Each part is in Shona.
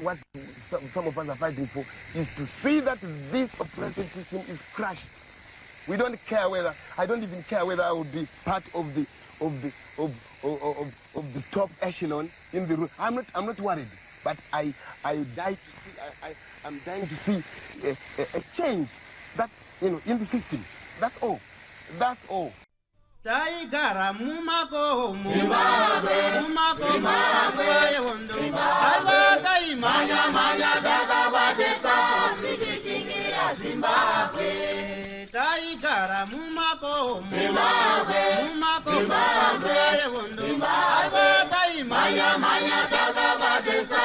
what some of us are fighting for is to see that this oppressive system is crushed. We don't care whether, I don't even care whether I would be part of the top echelon in the room. I'm not worried, but I'm dying to see a change that, in the system. That's all. That's all. Taigara mumako Zimbabwe Zimbabwe manya dakabatesa Zimbabwe Zimbabwe Taigara mumako Zimbabwe Zimbabwe manya dakabatesa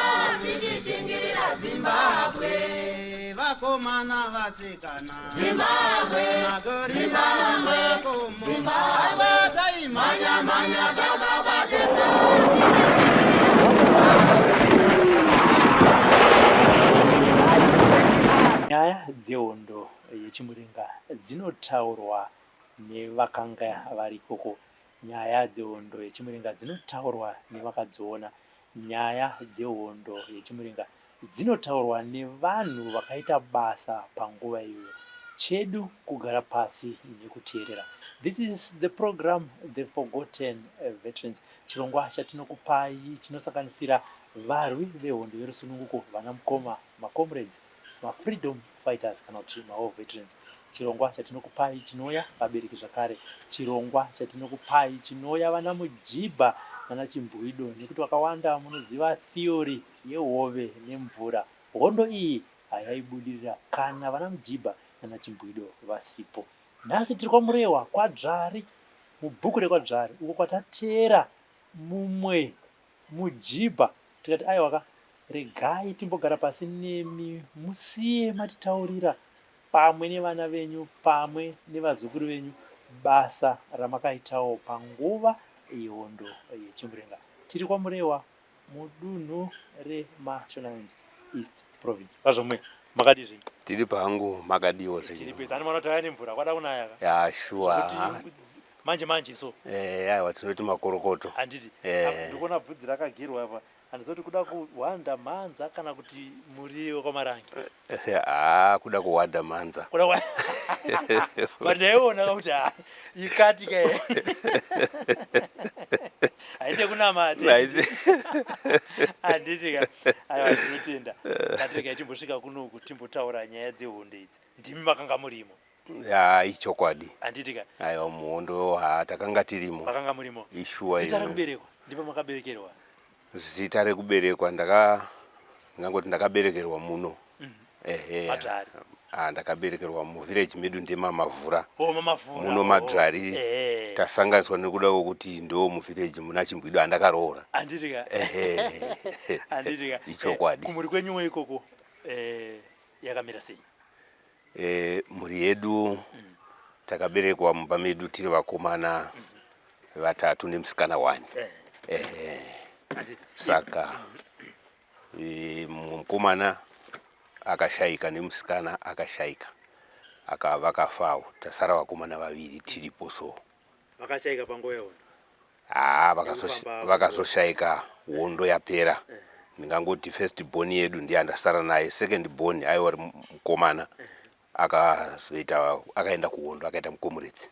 Zimbabwe vakomana vasikana Zimbabwe magorira makomo Zimbabwe manya dakabatesa Nyaya dzehondo yechimuringa dzinotaurwa nevakanga vari koko. Nyaya dzehondo yechimuringa dzinotaurwa nevakadziona. Nyaya dzehondo yechimuringa dzinotaurwa nevanhu vakaita basa panguva iyoyo. Chedu kugara pasi nekuteerera. This is the program The Forgotten Veterans. Chirongwa chatinokupai chinosanganisira varwi vehondo yerusununguko, vana mukoma, macomrades, freedom fighters kana kuti war veterans. Chirongwa chatinokupai chinoya vabereki zvakare. Chirongwa chatinokupai chinoya vana mujibha vana chimbwido, nekuti vakawanda munoziva theory yehove nemvura. Hondo iyi hayaibudirira kana vana mujibha vana chimbwido vasipo. Nhasi tiri kwaMurewa kwaDzvari, mubhuku rekwaDzvari uko kwatateera mumwe mujibha tikati aiwaka regai timbogara pasi nemi musiye matitaurira pamwe nevana venyu pamwe nevazukuru venyu basa ramakaitawo panguva yehondo yechimurenga. Tiri kwaMurewa mudunhu reMashonaland East Province. Vazvomwe makadi zvinyi? Tiri pangu makadiwo zvinyi. Tiri pesa anoona kuti nemvura kwada kunaya ka. Ya sure. Manje so. Aiwa tinoti makorokoto. Handiti. Ndikuona bvudzi rakagerwa apa. Handizoti kuda kuwanda manza kana kuti muriwo kwamarangi. Kuda kuwanda manza. Kuda kwa. Vandaiona kuti ikati ke. Aite kuna mate. Handiti ka. Aiwa tinotenda. Katika timbosvika kunoku timbotaura nyaya dzehondo idzi. Ndimi makanga murimo. Ya ichokwadi. Handiti ka. Aiwa muhondo takanga tirimo. Makanga murimo. Ishuwa ino. Zita rekuberekwa. Ndipo makaberekerwa. Zita rekuberekwa ngangoti ndakaberekerwa muno. Madzvari. Ndakaberekerwa muvillage medu ndemamavhura. Mamavhura. Muno Madzvari. Tasanganiswa nekuda kwekuti ndo muvillage muna chimbwido andakaroora. Handitika. Handitika. Ichokwadi. Kumuri kwenyu ikoko yakamira sei? Muri yedu takaberekwa mumba medu tiri vakomana vatatu nemusikana 1. Saka mukomana akashaika nemusikana akashaika vakafawo, tasara vakomana 2 tiripo. So vakashaika panguva yehondo? Vakazoshaika hondo yapera. Ndingangoti first born yedu ndiye andasara naye, second born aiwa mukomana akaenda kuhondo akaita mucomrades.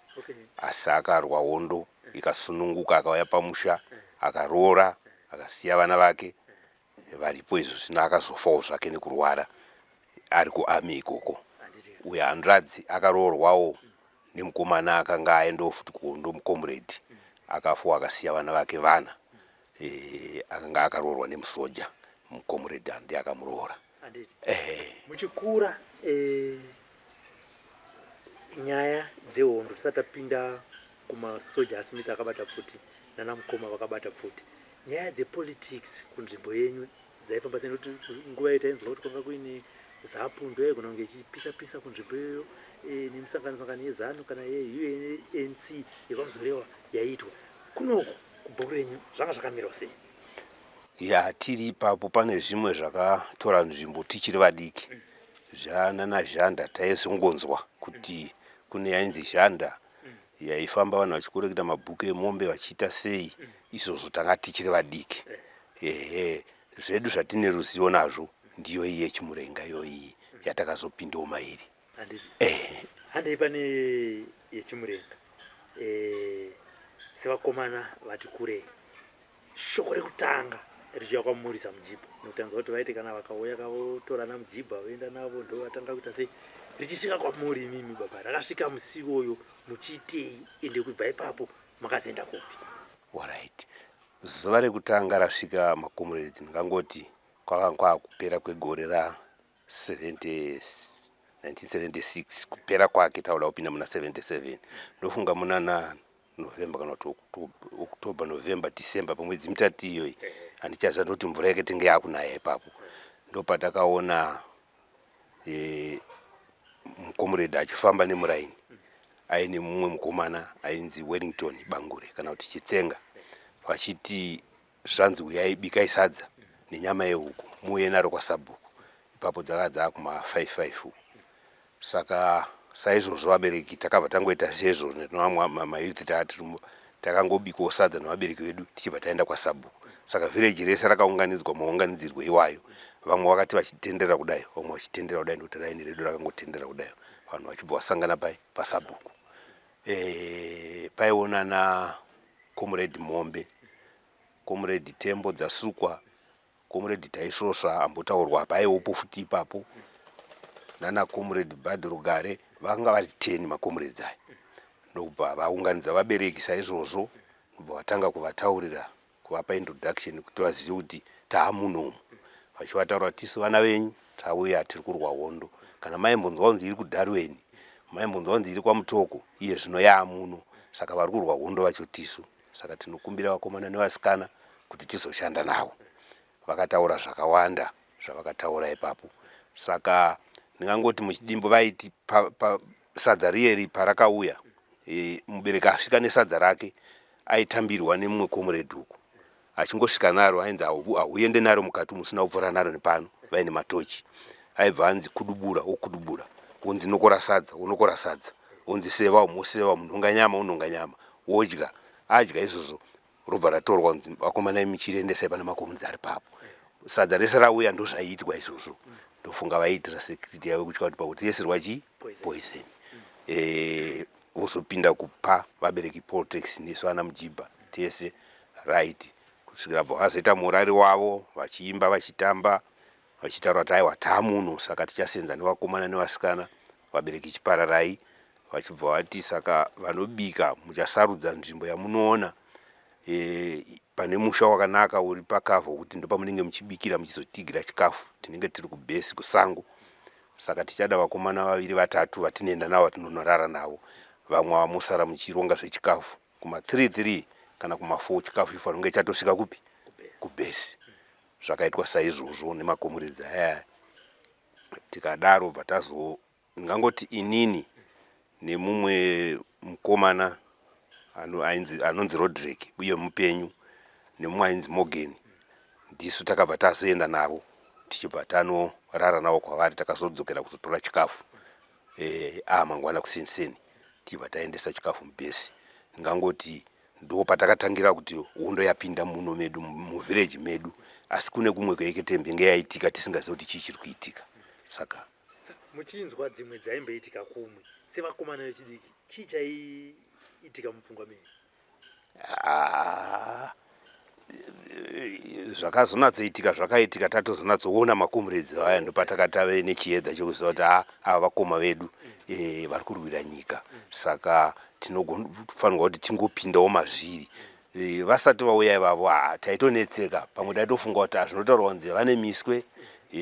Asi akarwa hondo ikasununguka akauya pamusha akaroora akasiya vana vake varipo. Izvo zvino akazofawo zvake nekurwara ari kuarmy ikoko. Uye hanzvadzi akaroorwawo nemukomana akanga aendawo futi kuhondo mucomrade, akafawo akasiya vana vake vana. Akanga akaroorwa nemusoja mucomrade ndiye akamuroora. Muchikura nyaya dzehondo tisati tapinda kumasoja asimita akabata futi nana mukoma vakabata futi. Nyaya dzepolitics kunzvimbo yenyu dzaifamba sei? Nokuti nguva itainzwa kuti kwanga kuine ZAPU ndo yaigona kunge ichipisa kunzvimbo iyoyo nemisanganisangano yeZANU kana yeUNC yekwaMuzorewa yaitwa. Kunoku kubhuku renyu zvanga zvakamira sei? Tiri ipapo pane zvimwe zvakatora nzvimbo tichiri vadiki. Zvanana Zhanda taizongonzwa kuti kune yainzi Zhanda yaifamba vanhu vachikureketa mabhuku emombe vachiita sei. Izvozvo tanga tichiri vadiki. zvedu zvatine ruzivo nazvo ndiyo iyi yechimurenga yoiyi yatakazopindawo mairi. Handiti handei pane yechimurenga sevakomana vati kurei shoko rekutanga richiuya kwamurisa mujibha nokutanza kuti vaiti kana vakauya kavotorana mujibha voenda navo ndo vatanga kuita sei richisvika kwamuri imimi baba rakasvika musi uyo muchiitei ende kubva ipapo makazoenda kupi? Alright, zuva rekutanga rasvika makomrades ndingangoti kwakanga kupera kwegore ra1976 kupera kwake taura kupinda muna 77 ndofunga muna November kana kuti October, November, December pamwedzi mitatu iyoyi handichaziva ndoti mvura yake tenge yakunaya ipapo ndopatakaona mukomrade achifamba nemuraini aine mumwe mukomana ainzi Wellington Bangure kana kuti Chitsenga vachiti zvanzi uyai bikai sadza nenyama yehuku muuye naro kwaSabhuku ipapo dzakadza kuma 55 saka saizvozvo vabereki takabva tangoita sezvo nenomwe mayouth takangobikawo sadza nevabereki vedu tichibva taenda kwaSabhuku. Saka village rese rakaunganidzwa maunganidzirwo iwayo, vamwe vakati vachitendera kudai vamwe vachitendera kudai ndokuti raini redu rakangotendera kudai vanhu vachibva vasangana paSabhuku. Paionana comrade Mombe, comrade Tembo Dzasukwa, comrade Taisvosva ambotaurwa paiwopo futi ipapo nana comrade Badrugare vanga vari 10 macomrades aya ndobva vaunganidza vabereki saizvozvo ndobva vatanga kuvataurira kuvapa introduction kuti vazive kuti taamunomu vachivataura tisu vana venyu tauya tiri kurwa hondo kana maimbonzwa kunzi iri kuDarweni maimbonzwa kunzi iri kwaMutoko iye zvino yaamuno saka vari kurwa hondo vacho tisu saka tinokumbira vakomana nevasikana kuti tizoshanda navo. Vakataura zvakawanda zvavakataura ipapo saka ndingangoti muchidimbo vaiti sadza riyeri parakauya mubereki asvika nesadza rake aitambirwa nemumwe comrade uku achingosvika naro ainzi auende naro mukati musina kupfuura naro nepano vaine matochi aibva anzi kudubura okudubura unzi nokora sadza unokora sadza unzi seva umoseva munhonga nyama unhonga nyama wodya adya izvozvo robva ratorwa unzi vakomana imichiendesai pana makomudzi ari papo sadza rese rauya ndozvaiitwa izvozvo ndofunga vaiitira security yavo kutya kuti pakuti yese rwachi poison vozopinda kupa vabereki politics nesu ana Mujibha tese right kusvikira bva vazoita murari wavo vachiimba vachitamba vachitaura kuti aiwa taamuno saka tichasenza nevakomana nevasikana vabereki chipararai vachibva vati saka vanobika muchasarudza nzvimbo yamunoona pane musha wakanaka uri pakavha kuti ndo pamunenge muchibikira muchizotigira chikafu tinenge tiri kubhesi kusango saka tichada vakomana vaviri vatatu vatinoenda navo tinonorara navo vamwe vamusara muchironga zvechikafu kuma 3 kana kuma 4 chikafu chifanira kunge chatosvika kupi kubhesi zvakaitwa saizvozvo nemakomrades aya tikadaro bva tazo ngangoti inini nemumwe mukomana anonzi Roderick uye mupenyu nemumwe ainzi Morgan ndisu takabva tazoenda navo tichibva tanorara navo kwavari takazodzokera kuzotora chikafu mangwana kuseniseni tichibva taendesa chikafu mubhesi. Ngangoti ndo patakatangira kuti hondo yapinda muno medu muvillage medu asi kune kumwe kweiketembe ngeyaitika tisingazivi kuti chii chiri kuitika. Saka muchinzwa dzimwe dzaimboitika kumwe sevakomana vechidiki chii chaiitika mupfungwa menyu? Zvakazonatsoitika zvakaitika tatozonatsoona makomrades aya ndopatakatave nechiedza chekuziva kuti ava vakoma vedu vari kurwira nyika saka tinofanirwa kuti tingopindawo mazviri vasati vauya ivavo taitonetseka pamwe taitofunga kuti zvinotaurwa kunzi vane miswe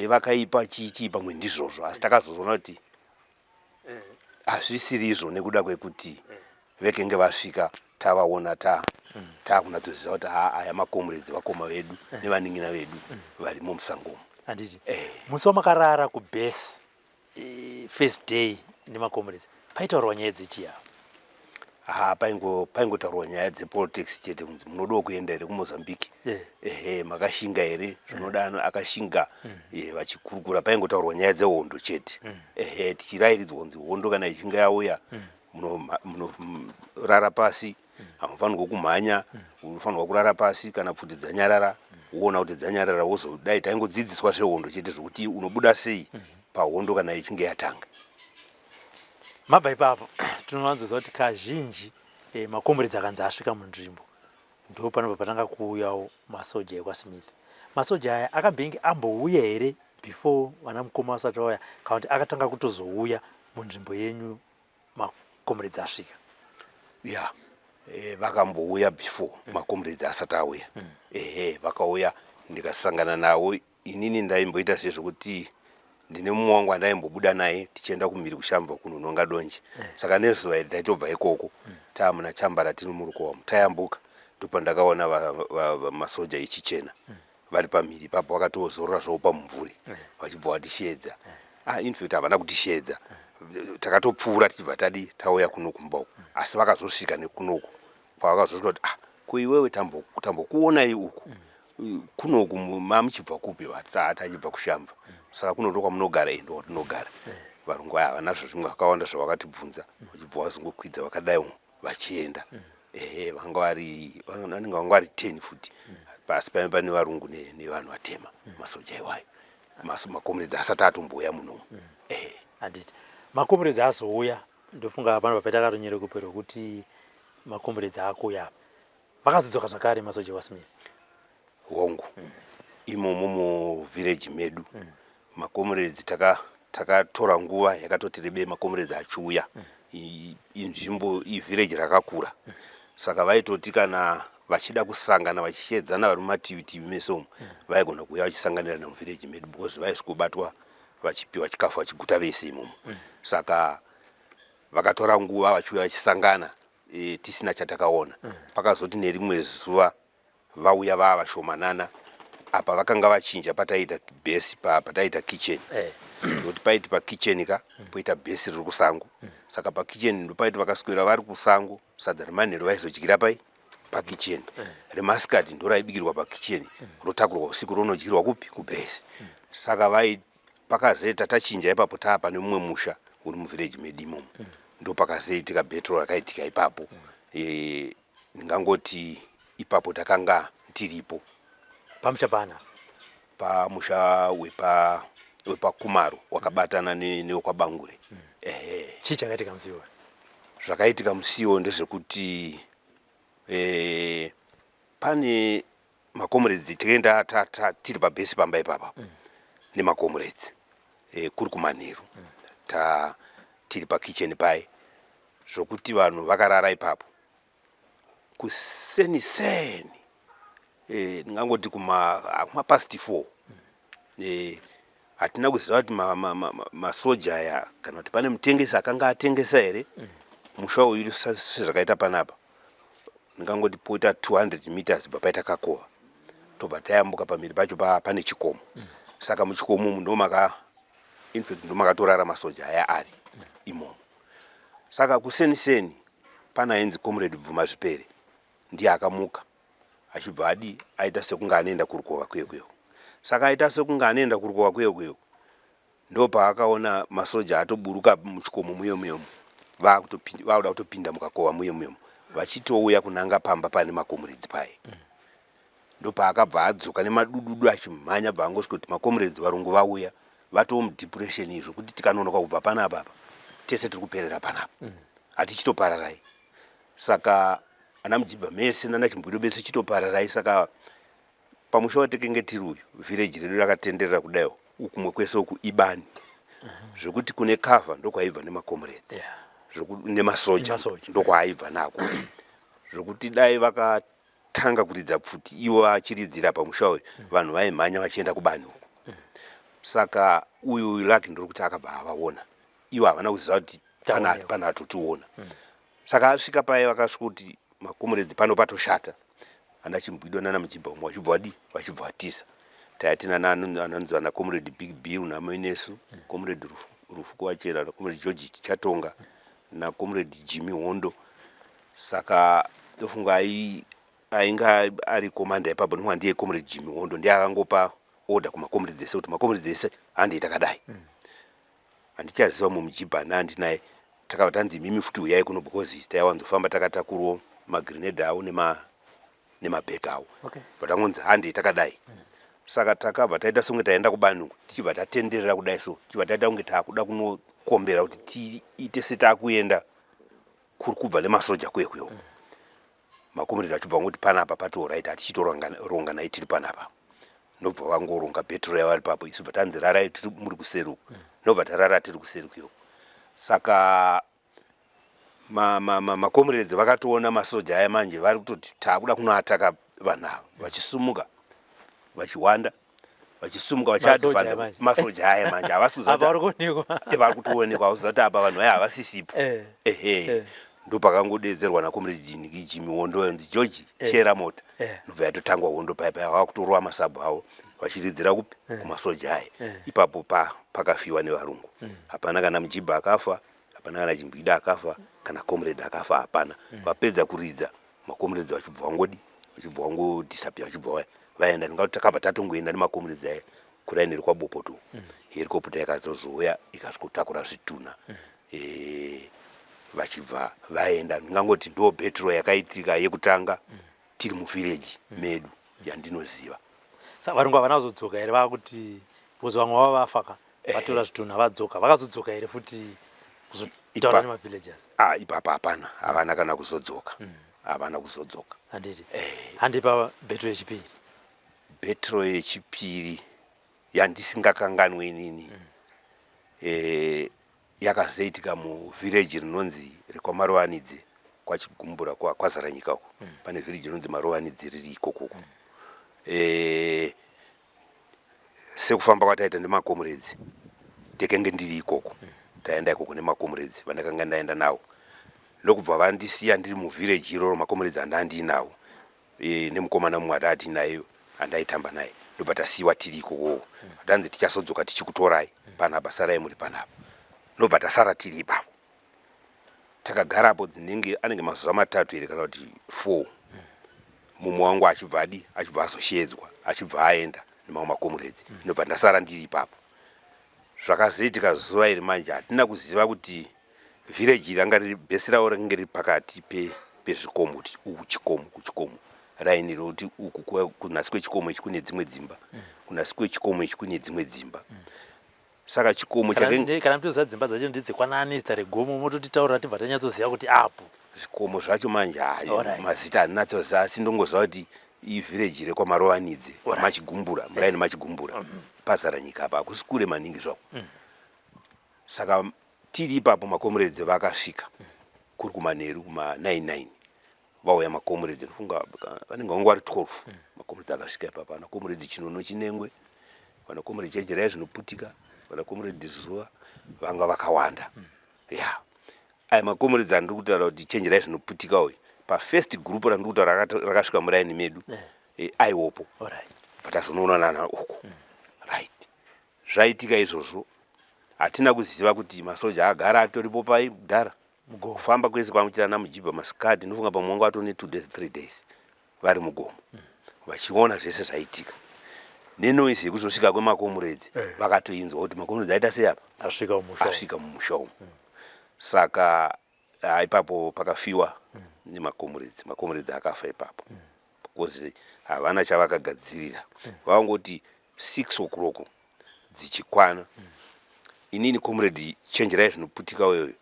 vakaipa chii pamwe ndizvozvo asi takazoona kuti hazvisiri izvo nekuda kwekuti vekenge vasvika tavaona takunatsoziva kuti aya makomrades vakoma vedu nevaning'ina vedu varimo musangomo. Handiti musi wamakarara kubhesi first day nemakomrades paitaurwa nyaya dzechii? paingotaurwa nyaya dzepolitics chete kunzi munodawo kuenda here kuMozambique makashinga here zvinoda akashinga vachikurukura paingotaurwa nyaya dzehondo chete tichirairidzwa kunzi hondo kana ichinge yauya munorara pasi hamufanirwa kumhanya unofanirwa kurara pasi kana pfuti dzanyarara uona kuti dzanyarara wozodai taingodzidziswa zvehondo chete zvokuti unobuda sei pahondo kana ichinge yatanga. Mabva ipapo tinowanzoziva kuti kazhinji makomberedzi akanzi asvika munzvimbo ndo panobva patanga kuuyawo masoja ekwaSmith. Masoja aya akambenge ambouya here before vana mukoma vasati vauya kana kuti akatanga kutozouya munzvimbo yenyu makomberedzi asvika? Ya vakambouya before makomberedzi asati auya. Vakauya ndikasangana nawo. Inini ndaimboita sezvokuti ndine mumwe wangu andaimbobuda naye tichienda kumhiri kushamba kunononga donje. Saka nezuva iri taitobva ikoko taamuna Chambara tiri murukowa tayambuka ndipo ndakaona masoja echichena vari pamhiri ipapo vakatozorora zvowo pamumvuri vachibva vatishedza. In fact havana kutishedza, takatopfuura tichibva tadi tauya kuno kumba uku, asi vakazosvika nekunoku kwavakazosvika kuti kuiwewe tambokuonai uku kunoku mamuchibva kupi? Tachibva kushamba. Saka kuno ndo kwamunogara? Ndo kwatinogara. Varungu aya vanazvo zvimwe vakawanda zvavakatibvunza vachibva vazongokwidza vakadaiwo vachienda. Vanga vari 10 futi pasi pane varungu nevanhu vatema masoja iwayo. Makomberedzi asati atombouya munomu. Handiti makomberedzi azouya ndofunga pano patakatonyere kupero kuti makomberedzi akuya vakazodzoka zvakare masoja ekwaSmith hongu imomo muvhireji medu. Makomberedzi takatora nguva yakatoti rebe makomberedzi achiuya. Inzvimbo ivhireji rakakura, saka vaitoti kana vachida kusangana vachishedzana vari mumativi mesomo vaigona kuuya vachisanganira muvhireji medu because vaisikubatwa vachipiwa chikafu vachiguta vese imomo. Saka vakatora nguva vachiuya vachisangana tisina chatakaona. Pakazoti nerimwe zuva vauya vava vashomanana. Apa vakanga vachinja pataita bhesi pataita kitchen. Kuti paiti pakitchen ka poita bhesi riri kusango. Saka pakitchen ndo paiti vakaswera vari kusango sadza remanheru vaizodyira pakitchen. Remasikati ndo raibikirwa pakitchen rotakurwa usiku ronodyirwa kupi? Kubhesi. Saka pakazeta tachinja ipapo taapa nemumwe musha uri muvhireji medu imomo ndo pakazoitika bhetro rakaitika ipapo. Ndingangoti ipapo takanga tiripo. Pamuchapana pamusha wepaKumaro wakabatana newekwaBangure. Chii chakaitika musiwo? Zvakaitika musiwo ndezvekuti pane makomberedzi tikaenda tiri pabhesi pamba ipapa nemakomberedzi kuri kumanheru tiri pakitchen pai zvokuti vanhu vakarara ipapo kuseni ndingangoti kumapasti 4. Hatina kuziva kuti masoja aya kana kuti pane mutengesi akanga atengesa here musha uyu sezvakaita panapa. Ndingangoti poita 200 meters papaita kakova tobva tayambuka pamhiri pacho pane chikomo. Saka muchikomo ndo makatorara masoja aya ari imomo. Saka kuseni pana ainzi Comrade Bvuma Zvipere ndiye akamuka achibva aita sekunga anoenda kurukova kweyo. Saka aita sekunga anoenda kurukova kweyo ndo paakaona masoja atoburuka muchikomo muyo vakuda kutopinda mukakova muyo vachitouya kunanga pamba pane makomberedzi pai. Ndo paakabva adzoka nemadududu achimhanya bva angosvika kuti makomberedzi varungu vauya vatomudepression izvo kuti tikanonoka kubva panapa tese tiri kuperera panapa hatichitopararai. Saka ana Mujibha mese nana Chimbwiro bese chitopararai. Saka pamusha watekenge tiri uyu vhireji redu rakatenderera kudaiwo ukumwe kwese uku ibani zvekuti kune kava ndokwaibva nemakomberedzi nemasoja ndokwaaibva nako zvokuti dai vakatanga kuridza pfuti ivo vachiridzira pamusha uyu vanhu vaimhanya vachienda kubani uku. Saka uyu laki ndiri kuti akabva avaona ivo havana kuziva kuti pana atotiona. Saka asvika paye vakasvika kuti makomberedzi pano patoshata. Ana Chimbwiro nana Mujibha umwe vachibva vatiza tayatina anonzi ana Comrade Big Bill namoinesu Comrade Rufuko Wachera na Comrade George Chatonga na Comrade Jimmy Hondo. Saka tofunga ainga ari komanda ipapo nomwe ndiye Comrade Jimmy Hondo ndiye akangopa order kumakomberedzi ese kuti makomberedzi ese handiita kadai. Handichaziva Mujibha nandi naye takava tanzi mimi futi uyai kuno because taiwanzofamba takatakurawo magrenade awo nemabhegi awo Okay. vatangonzi handi takadai saka takabva taita songe taenda kubani tichibva tatenderera kudai so tichibva taita kunge taakuda kunokombera kuti tiite setakuenda kuri kubva nemasoja kwekwewo makomuniti achibva ngoti panapa pati alright hatichitoronga nai tiri panapa nobva vangoronga petro yavari papo isu bva tanzi rarai tiri muri kuseruku nobva tarara tiri kuserukuyo saka makomuredzi vakatoona masoja aya manje vari kutoti taakuda kunoataka vanhu ava vachisumuka vachiwanda vachisumuka vachiadvanda masoja aya manje havasi vari kutoonekwa havazoti apa vanhu aya havasisipo ndo pakangodedzerwa nakomuredzi Jimmy Wondo ndi George Shera Mota ndobva yatotangwa hondo paipa vakutorwa masabu avo vachiridzira kupi kumasoja aya ipapo pakafiwa nevarungu hapana kana Mujiba akafa hapana kana Chimbwida akafa kana comrade akafa hapana vapedza kuridza makomuredzi vachibva vangodisapia vachibva vaenda ndingati takabva tatongoenda nemakomuredzi aya kurainiri kwaBopoto helikopta yakazozouya ikasikotakura zvitunha vachibva vaenda ndingangoti ndo petro yakaitika yekutanga tiri muvillage medu yandinoziva saka varungu havana kuzodzoka here vakuti bozi vamwe vava vafaka vatora zvitunha vadzoka vakazodzoka here futi kuzotaura nemavillagers ipapa hapana havana kana kuzodzoka havana kuzodzoka handiti handipa bhetro yechipiri bhetro yechipiri yandisingakanganwe inini yakazoitika muvillage rinonzi rekwaMarowanidze kwachigumbura kwazaranyika uko pane village rinonzi Marowanidze riri ikokoko sekufamba kwataita nemakomuredzi tekenge ndiri ikoko taenda ikoko nemakomuredzi vandakanga ndaenda nawo lokubva vandisiya ndiri muvillage iroro makomuredzi andandinawo nemukomana mumwe atati nayo andaitamba naye ndobva tasiyiwa tiri ikoko tanzi tichazodzoka tichikutorai panapa sarai muri panapa nobva tasara tiri ipapo takagarapo anenge mazuva matatu here kana kuti 4 mumwe wangu achibva azoshedzwa achibva aenda nemamwe makomuredzi nobva ndasara ndiri ipapo zvakazoitika zuva iri manje hatina kuziva kuti village iri ranga riri bhesi ravo ringe riri pakati pezvikomo kuti uku chikomo kuchikomo raini rokuti uku kunhasi kwechikomo ichi kune dzimwe dzimba kunhasi kwechikomo ichi kune dzimwe dzimba saka chikomo kana mtoziva dzimba dzacho ndedzekwanani zita regomo mototitaurira tibva tanyatsoziva kuti apo zvikomo zvacho manje hayo mazita handinatsoziva asi ndongoziva kuti ivillage rekwaMarowanidze machigumbura muraini machigumbura pazara nyika apa hakusi kure maningi zvako saka tiri ipapo makomuredzi vakasvika kuri kumanheru kuma99 vauya makomuredzi ndofunga vanenge vangu vari 12 makomuredzi akasvika ipapo ana komuredzi Chinono Chinengwe vana komuredzi Chenjerai Zvinoputika vana komuredzi Zuva vanga vakawanda aya makomuredzi andiri kutaura kuti Chenjerai Zvinoputika uyu pafirst group randiri kutaura rakasvika muraini medu aiwopo bvatazonoonana uko right zvaitika izvozvo hatina kuziva kuti masoja agara atoripo paidhara kufamba kwese kwamuchira naMujiba masikati ndofunga pamwe wangu atone 2 days 3 days vari mugomo vachiona zvese zvaitika nenoise yekuzosvika kwemakomuredzi vakatoinzwa kuti makomuredzi aita sei apa asvika mumusha umu saka ipapo pakafiwa nemakomuredzi akafa ipapo because havana chavakagadzirira vavangoti 6 o'clock dzichikwana inini comrade Chenjerai Zvinoputika uyoyo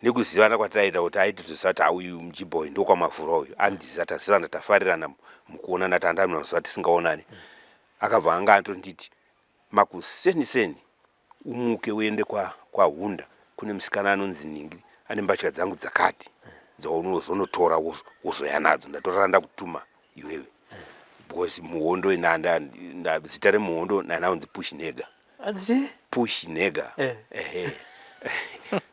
nekuzivana kwataita kuti aiti tozisa kuti uyu Mujiba uyu ndokwamavhura uyu andiziva tazivana tafarirana mukuonana tandamina zuva tisingaonani akabva anga antonditi makuseni umuke uende kwaHunda kune musikana anonzi Ningi ane mbatya dzangu dzakati dzaunozonotora wozoya nadzo ndatorara ndakutuma iwewe because muhondo zita remuhondo nanaunzi Push Nega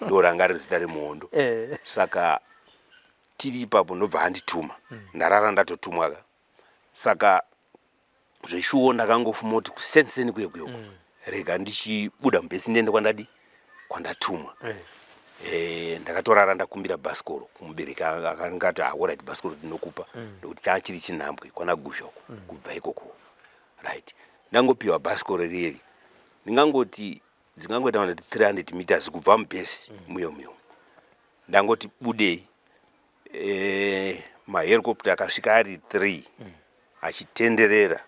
ndo ranga riri zita remuhondo saka tiri ipapo ndobva handituma ndarara ndatotumwa saka zveshuwo ndakangofuma kuti kuseni kwekweyo rega ndichibuda mubhesi ndiende kwandatumwa ndakatorara ndakumbira bhasikoro kumubereki akangati alright bhasikoro ndinokupa ndokuti chachiri chinhambwe kwanagusha uko kubva ikoko right ndangopiwa bhasikoro riri ndingangoti dzingangoita 300 meters kubva mubhesi muyo ndangoti budei mahelicopter akasvika ari 3 achitenderera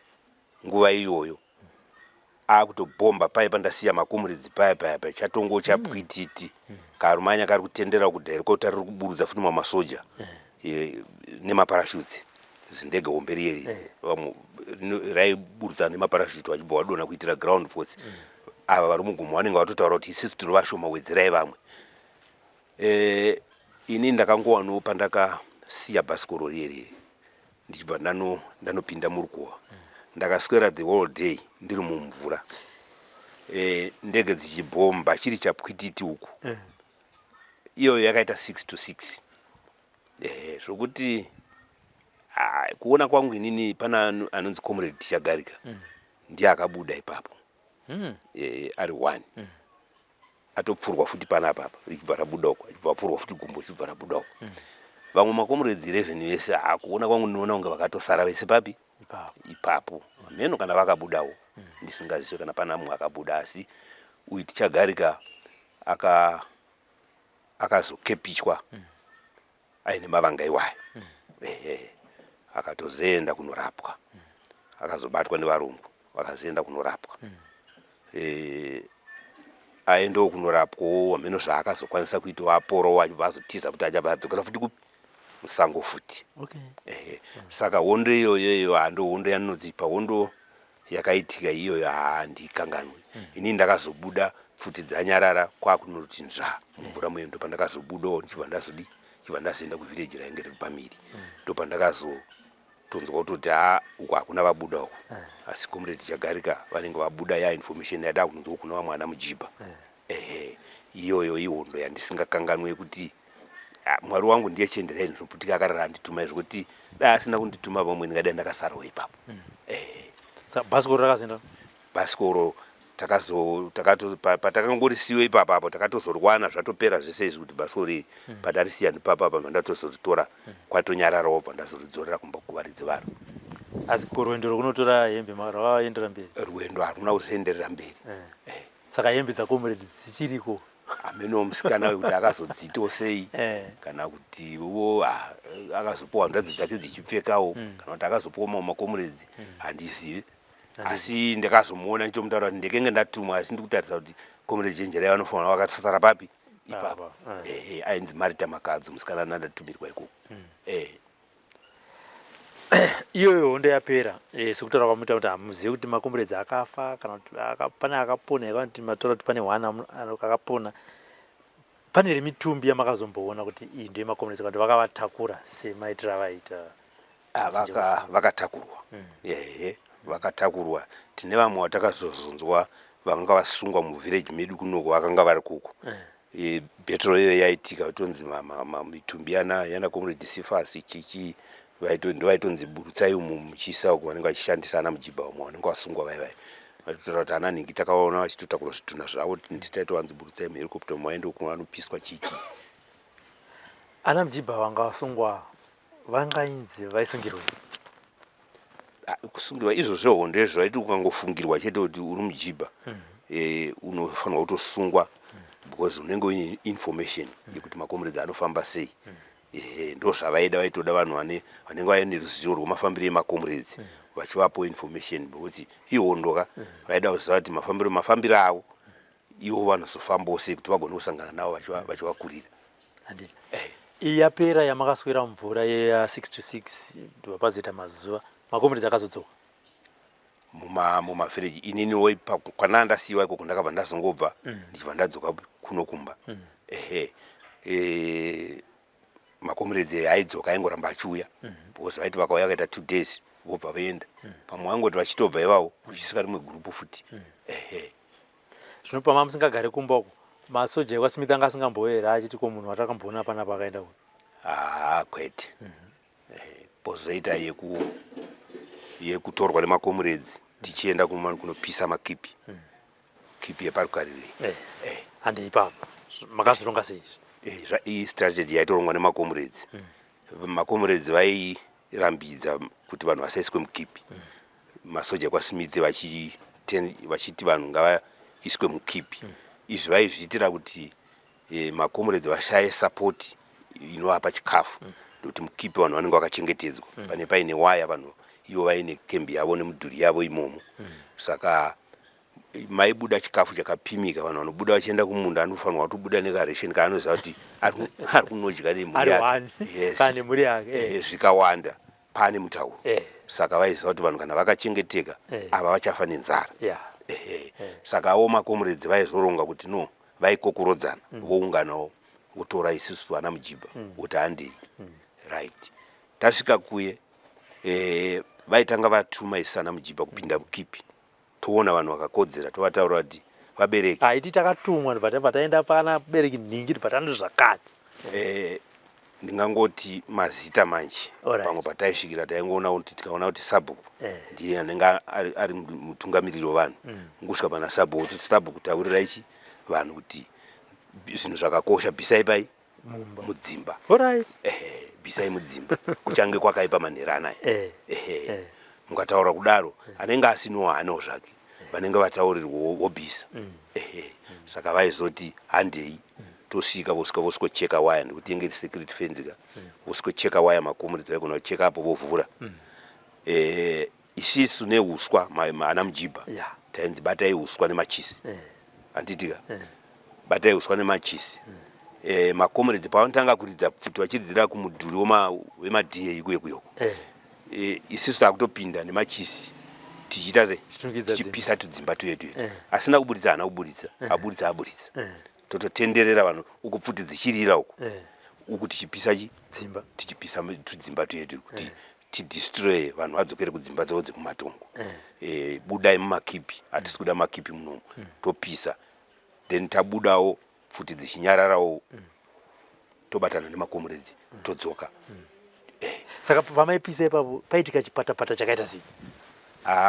nguva iyoyo akutobhomba paya pandasiya makomuredzi paya chatongo chapwititi karumanya kari kutendera kuti helicopter riri kuburutsa futi mamasoja nemaparashutes zindege hombe riyeri raiburutsa nemaparashute vachibva vadona kuitira ground force ava vari mugomo vanenge vatotaura kuti isisi tiri vashoma wedzerai vamwe. Ini ndakangowanawo pandakasiya bhasikoro riyeri ndichibva ndanopinda murukova ndakaswera the whole day ndiri mumvura ndege dzichibhomba chiri chapwititi uku iyoyo yakaita 6 to 6 zvokuti kuona kwangu inini pana anonzi comrade Tichagarika ndiye akabuda ipapo ari 1 atopfurwa futi pana apapa richibva rabuda uko achibva apfurwa futi gumbo richibva rabuda uko vamwe makomrades 11 vese kuona kwangu ndinoona kunge vakatosara vese papi ipapo meno kana vakabudawo ndisingazive kana pana mumwe akabuda asi uyu Tichagarika akazokepichwa aine mavanga iwayo akatozoenda kunorapwa akazobatwa nevarungu vakazoenda kunorapwa aendawo kunorapwawo meno zvaakazokwanisa kuitawo aporowo achibva azotiza futi achabva adzokera futi kupi musango futi. Saka hondo iyoyo hando hondo yaninodzipa hondo yakaitika iyoyo handikanganwi. Ini ndakazobuda futi dzanyarara kwakunoti nzva mumvura muyo ndo pandakazobudawo ndichibva ndazoenda kuvillage rainge riri pamiri ndo pandakazotonzwa kutoti uku hakuna vabuda uku asi comrade Tichagarika vanenge vabuda ya information yada kunzwa kuna vamwe mujibha iyoyo ihondo yandisingakanganwe kuti mwari wangu ndiye chenderai ndinoputika akarara andituma zvekuti dai asina kundituma pamwe ndingadai ndakasarawo ipapo. Bhasikoro rakazenda bhasikoro patakangorisiwe ipapo takatozorwana zvatopera zvese izvi kuti bhasikoro iri patarisiya ndipapa pano ndatozoritora kwatonyararawo bva ndazoridzorera kumba kuvaridzi varo. Asi rwendo rwekunotora hembe rwakaendera mberi rwendo haruna kuzoenderera mberi. Saka hembe dzakomrade dzichiriko ameno musikana wekuti akazodzitawo sei kana kuti wo akazopuwa hanzvadzi dzake dzichipfekawo kana kuti akazopuwa mamwe makomuredzi handizivi asi ndakazomuona ndichomutaura kuti ndekenge ndatumwa asi ndikutarisa kuti komuredzi Chenjerai vanofanira vakasara papi ipapo ainzi Marita Makadzo musikana nandatumirwa ikoko. Iyoyo hondo yapera sekutaura kwamuita kuti hamuzivi kuti makomuredzi akafa kana kuti pane akapona kana kuti mataura kuti pane 1 akapona. Pane remitumbi yamakazomboona kuti iyi ndiyo makomuredzi kana kuti vakavatakura semaitira vaita vakatakurwa vakatakurwa. Tine vamwe vatakazozonzwa vanga vasungwa muvillage medu kunoko vakanga vari kuko betro iyo yaitika kutonzi mitumbi yana comrade Sifasi chichi vaitonzi burutsai umu muchiisa uko vanenge vachishandisa ana mujibha vamwe vanenge vasungwa vaivai vaitotaura kuti ana nhingi takaona vachitotakura zvitunha zvavo nditaitowanzi burutsai muhelicopter maende uko vanopiswa chichi. Ana mujibha vanga vasungwa vangainzi vaisungirwa kusungirwa izvozvo hondo izvo vaiti ukangofungirwa chete kuti uri mujibha unofanirwa kutosungwa because unenge uine information yekuti makomuredzi anofamba sei. Ndo zvavaida vaitoda vanhu vanenge vaine ruzivo rwemafambiro emakomuredzi vachivapo information kuti ihondoka vaida kuziva kuti mafambiro avo ivo vanozofambawo sei kuti vagone kusangana navo vachivakurira. Iyi yapera yamakaswera mvura yeya 6 to 6 ndobva pazoita mazuva makomuredzi akazodzoka mumavillage. Ininiwo kwanandasiyiwa ikoko ndakabva ndazongobva ndichibva ndadzoka kuno kumba. Makomuredzi aidzoka aingoramba achiuya because vaiti vakauya vakaita 2 days vobva vaenda pamwe vangoti vachitobva ivavo kuchisvika rimwe gurupu futi. Zvino pama musingagare kumba uko masoja ekwaSmith anga asingamboera achiti ko munhu watakamboona pana pakaenda uko kwete pozoita yekutorwa nemakomuredzi tichienda kunopisa makipi kipi yeparukarire handi ipapo makazoronga sei iyi strategy yaitorongwa nemakomuredzi. Makomuredzi vairambidza kuti vanhu vasaiswe mukipi. Masoja ekwaSmith vachiti vanhu ngavaiswe mukipi. Izvi vaizviitira kuti makomuredzi vashaye sapoti inovapa chikafu ndokuti mukipi vanhu vanenge vakachengetedzwa pane paine waya vanhu ivo vaine kembi yavo nemudhuri yavo imomo saka maibuda chikafu chakapimika vanhu vanobuda vachienda kumunda anofanirwa kutobuda nekaresheni kaanoziva kuti ari kunodya nemhuri yake zvikawanda pane mutauro saka vaiziva kuti vanhu kana vakachengeteka ava vachafa nenzara saka makomuredzi vaizoronga kuti no vaikokorodzana vounganawo votora isusu vana mujibha kuti handei right tasvika kuye vaitanga vatuma isu ana mujibha kupinda mukipi toona vanhu vakakodzera tovataura kuti vabereki haiti takatumwa pataenda pana bereki nhingi patando zvakati ndingangoti mazita manje pamwe pataisvikira taingoona kuti tikaona kuti sabhuku ndiye anenge ari mutungamiriri wevanhu ngusvika pana sabhuku kuti sabhuku taurira ichi vanhu kuti zvinhu zvakakosha bhisai pai mudzimba bhisai mudzimba kuchange kwakaipa manhero anayi mukataura kudaro anenge asinowo hanawo zvake vanenge vataurirwa wobhisa saka vaizoti handei tosvika vosikocheka waya nekuti inge security fence ka vosikocheka waya makomuredzi vaikona kucheka apo vovhura isisu neuswa ana mujibha tainzi batai uswa nemachisi handitika batai uswa nemachisi makomuredzi pavanotanga kuridza pfuti vachiridzira kumudhuri wemadha ikuyekuyoko isisu takutopinda nemachisi tichiita se tichipisa tudzimba twedu asina kuburitsa hana kuburitsa aburitsa tototenderera vanhu uku pfuti dzichirira uku tichipisa tichipisa tudzimba twedu kuti tidestroy vanhu vadzokere kudzimba dzavo dzekumatongo budai mumakipi hatisi kuda makipi munomu topisa then tabudawo pfuti dzichinyararawo tobatana nemakomuredzi todzoka saka pamaipisa ipapo paitika chipatapata chakaita sei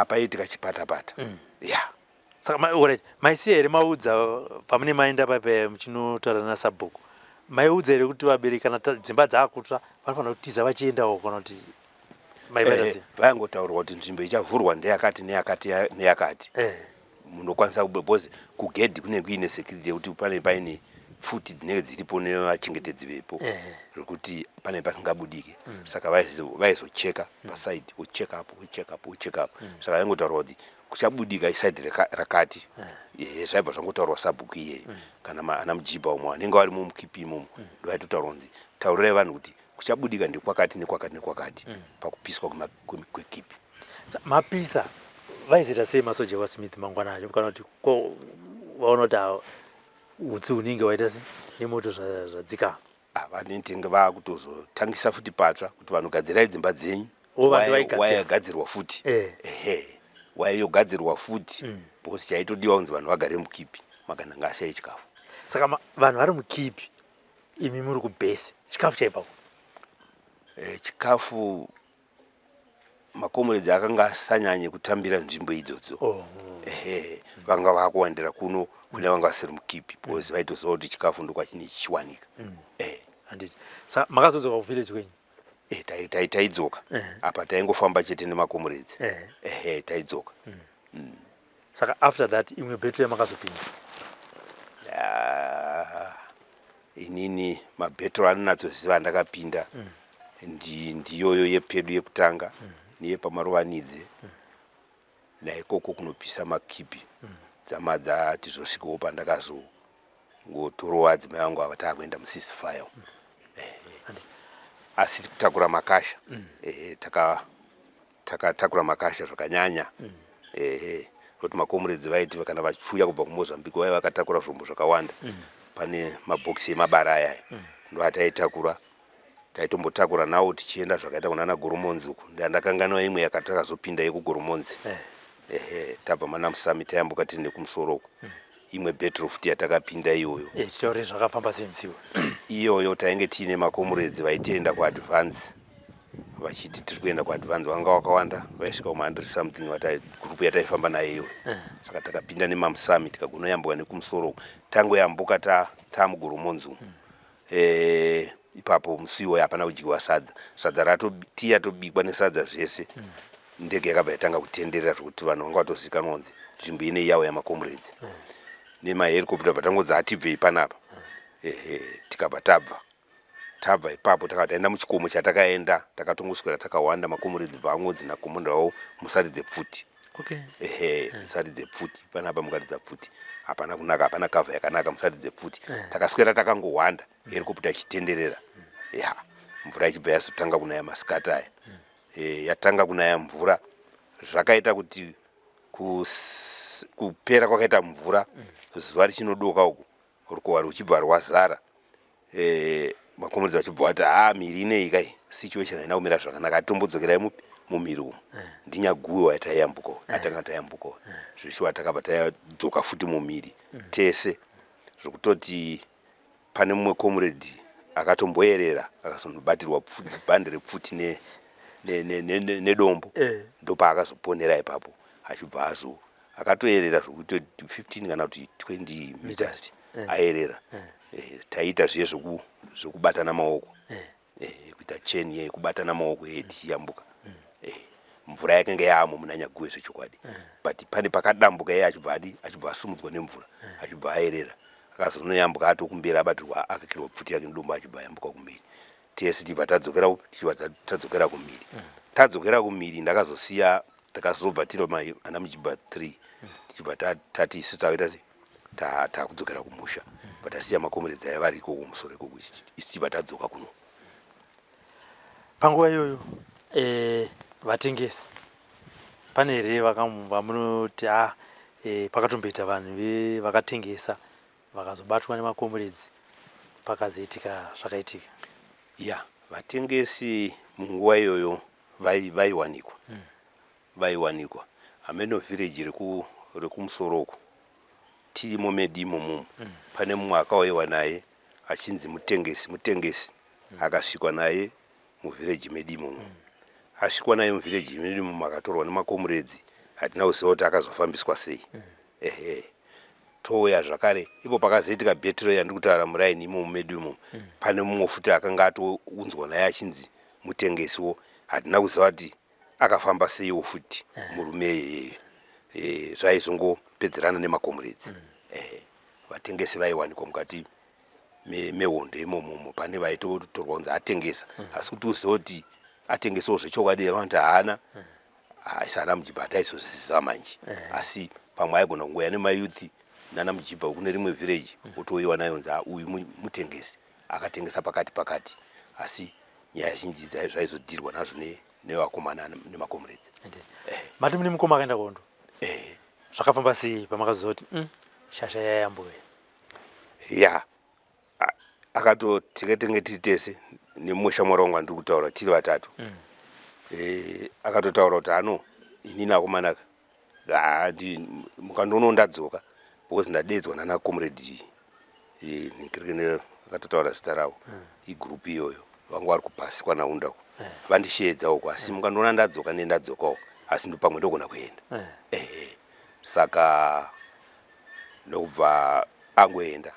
paitika chipatapata saka maisiya here maudza pamune maenda pape muchinotaura nasabhuku maiudza here kuti vabereki kana dzimba dzaakutsva vanofanira kutiza vachiendawo kana kuti maivaita sei vaingotaurirwa kuti nzvimbo ichavhurwa ndeyakati neyakati munokwanisa because kugedhi kunenge kuine security yekuti pane paine pfuti dzinenge dziripo nevachengetedzi vepo zvekuti pane pasingabudike saka vaizocheka pasaidi wocheka apo saka vaingotaurwa kuti kuchabudika isaidi rakati zvaibva zvangotaurwa sabhuku iyeye kana ana mujibha umwe vanenge varimo mukipi imomo ndovaitotaurwa kunzi taurirai vanhu kuti kuchabudika ndekwakati nekwakati pakupiswa kwekipi mapisa vaizoita sei masoja wasmith mangwana acho kana kuti vaona kuti utsi unenge waita se nemoto zvadzikama vanetenge vaakutozotangisa futi patsva kuti vanhu gadzirai dzimba dzenyu wayagadzirwa futi wayogadzirwa futi because chaitodiwa kunzi vanhu vagare mukipi makananga ashai chikafu saka vanhu vari mukipi imi muri kubhesi chikafu chaipapo chikafu makomuredzi akanga asanyanye kutambira nzvimbo idzodzo vanga vakuwandira kuno kune vanga vasiri mukipi because vaitoziva kuti chikafu ndokwachine chichiwanika handiti saka makazodzoka kuvillage kwenyu taidzoka apa taingofamba chete nemakomuredzi taidzoka saka after that imwe bheto yamakazopinda inini mabhetro anonatsoziva ndakapinda ndiyoyo yepedu yekutanga neyepamarovanidze naikoko kunopisa makipi dzamadza tizosvikawo pandakazongotorowa adzimai vangu ava taakuenda musisifire asi kutakura makasha takatakura makasha zvakanyanya kuti makomuredzi vaiti kana vachiuya kubva kumozambique vaiva vakatakura zvombo zvakawanda pane mabhokisi emabara ayaya ndoataitakura taitombotakura nawo tichienda zvakaita kunana goromonzi uku ndandakanganwa imwe yakatazopinda yekugoromonzi tabva mana musami tayambuka tiri nekumusoro uku imwe bhetro futi yatakapinda iyoyo titaure zvakafamba semsiwo iyoyo tainge tiine makomuredzi vaitienda kuadvance vachiti tiri kuenda kuadvance vanga wakawanda vaisvika kuma100 something gurupu yataifamba nayo iyoyo saka takapinda nemamusami tikagonoyambuka nekumusoro uku tangoyambuka tamugoromonzi umu ipapo musiwo hapana kudyiwa sadza ratotiya tobikwa nesadza zvese ndege yakabva yatanga kutenderera zvokuti vanhu vanga vatozikanwa kunzi nzvimbo ine yawo yamakomuredzi nemaherikopta bva tangodzi hatibvei panapa tikabva tabva tabva ipapo takataenda muchikomo chatakaenda takatongoswera takawanda makomuredzi vamwodzi nakomondawo musaridze pfuti. Musaridze pfuti panapa mukaridza pfuti hapana kunaka, hapana kavha yakanaka musaridze pfuti. Takaswera takangowanda helikopta ichitenderera mvura ichibva yazotanga kunaya masikati aya. Yatanga kunaya mvura zvakaita kuti kupera kwakaita mvura zuva richinodoka uku rukowa ruchibva rwazara. Makomuredzi vachibva vati miri inei kai situation haina kumira zvakanaka, atimbodzokerai mumiri umu. Ndinyaguwe wataiyambukawo atanga tayambukawo zvishuwa takabva tadzoka futi mumiri tese zvokutoti pane mumwe komuredzi akatomboyerera akazonobatirwa bhande repfuti nedombo ndopaakazoponera ipapo achibva akatoyerera zvokuti 15 kana kuti 20 meters ayerera. Taita zviye zvokubatana maoko kuita cheni yekubatana maoko tichiyambuka. Mvura yakanga yaamo muna Nyaguwe zvechokwadi, but pane pakadambuka iye achibva asumudzwa nemvura achibva ayerera akazonoyambuka atokumberi abatirwa akakirwa pfuti yake nedombo achibva ayambuka kumiri. Tese tichibva tadzokera kumiri. Tadzokera kumiri ndakazosiya takazobva tiri ana Mujibha 3 tichibva tati isu takaita sei takudzokera kumusha vatasiya makomuredzi aya variko kumusoro ikoko ichibva tadzoka kuno. Panguva iyoyo vatengesi pane here vamunoti pakatomboita vanhu vakatengesa vakazobatwa nemakomuredzi pakazoitika zvakaitika? Vatengesi munguva iyoyo vaiwanikwa Ameno village rekumusoroko tirimo medimo mumu. Pane mumwe akauyiwa naye achinzi mutengesi akasvikwa naye muvillage medimo mumu. Asvikwa naye muvillage medimo mumu akatorwa nemakomuredzi hatina kuziva kuti akazofambiswa sei. Touya zvakare ipo pakazoitika betro yandiri kutaura muraini imomo medimo pane mumwe futi akanga atounzwa naye achinzi mutengesiwo hatina kuziva kuti akafamba seiwo futi murume iyeyo. Zvaizongopedzerana nemakomuredzi. Vatengesi vaiwanikwa mukati mehondo imomo pane vaitotorwa kunzi atengesa asi kuti uzive kuti atengesawo zvechokwadi vanoti haana isana Mujibha taizozviziva manje asi pamwe aigona kungoya nemayuthi nana Mujibha kune rimwe village otoiwa nayo kunzi uyu mutengesi akatengesa pakati asi nyaya zhinji zvaizodhirwa nazvo nevakomana nemakomuredzi. Mati mune mukoma akaenda kuhondo zvakafamba sei pamakaziva kuti shasha yayambuka? Akatotenge tiri tese nemumwe shamwari wangu andiri kutaura tiri vatatu. Akatotaura kuti inini akomanaka mukandoona ndadzoka because ndadedzwa nana comrade akatotaura zita ravo igroup iyoyo vangu vari kupasi kwanaundako vandisheedza uko asi mukandoona ndadzoka ndadzokawo asi ndopamwe ndogona kuenda. Saka ndokubva angoenda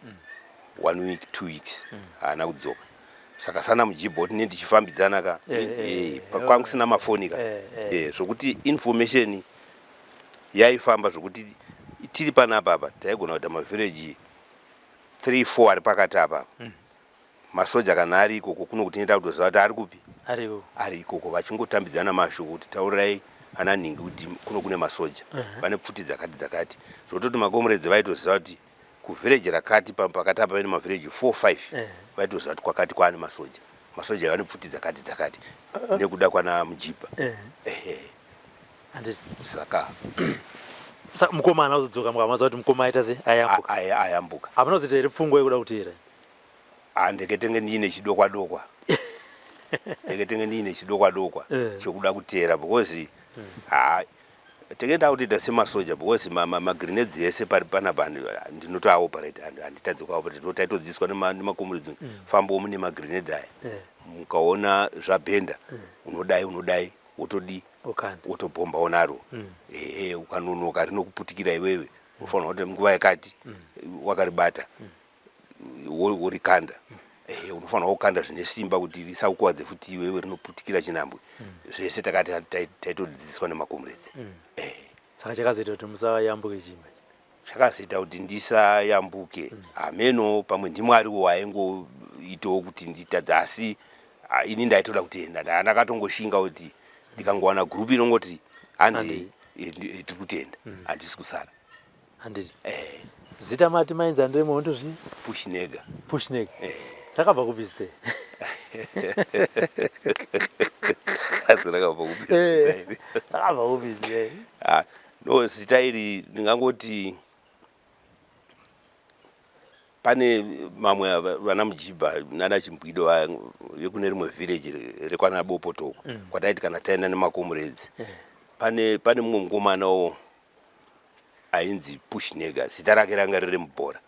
1 week 2 weeks haana kudzoka. Saka sana Mujibha kuti ndichifambidzana ka kwangu sina mafoni ka zvokuti information yaifamba zvokuti tiri panapa taigona kuita mavillage 3-4 ari pakati apa. Masoja kana ari ikoko kuno kuti nenda kutoziva kuti ari kupi ari ikoko vachingotambidzana mashoko kuti taurirai ana nhingi kuti kuno kune masoja vane pfuti dzakati zvototi makomuredzi vaitoziva kuti kuvillage rakati pakati apa pane mavillage 4-5 vaitoziva kuti kwakati kwaane masoja vane pfuti dzakati nekuda kwana Mujibha. Saka mukomana uzodzoka mukamaziva kuti mukoma aita sei ayambuka. Hapana kuzoti here pfungwa yekuda kuti here ndeketenge ndiine chidokwa chokuda kutera because tekenda kutoita semasoja because magrenades ese pari panapa ndinotoaoperate handitadzi kuaoperate taitodzidziswa nemakomuredzi fambowo mune magrenade aya mukaona zvabhenda unodai wotobhombawo naro ukanonoka rinokuputikira iwewe unofanira kuti nguva yakati wakaribata worikanda unofanira kukanda zvine simba kuti risakuwadze futi iwewe rinoputikira chinhambwe. Zvese takati taitodzidziswa nemakomuredzi. Saka chakazoita kuti musayambuke chimwe chakazoita kuti ndisayambuke. Ameno pamwe ndimwariwo itowo kuti nditadza asi ini ndaitoda kutenda ndakatongoshinga kuti ndikangowana group inongoti andi tiri kutenda handisi kusara handiti zita mati mainza ndemo ndozvi Pushnega takabva kupiste takabva kupiste no zita iri ndingangoti pane mamwe vana Mujibha nana Chimbwido yekune rimwe village rekwana Bopotoko kwataiti kana taenda nemakomrades pane mumwe mukomanawo ainzi Pushnega zita rake ranga riri mubhora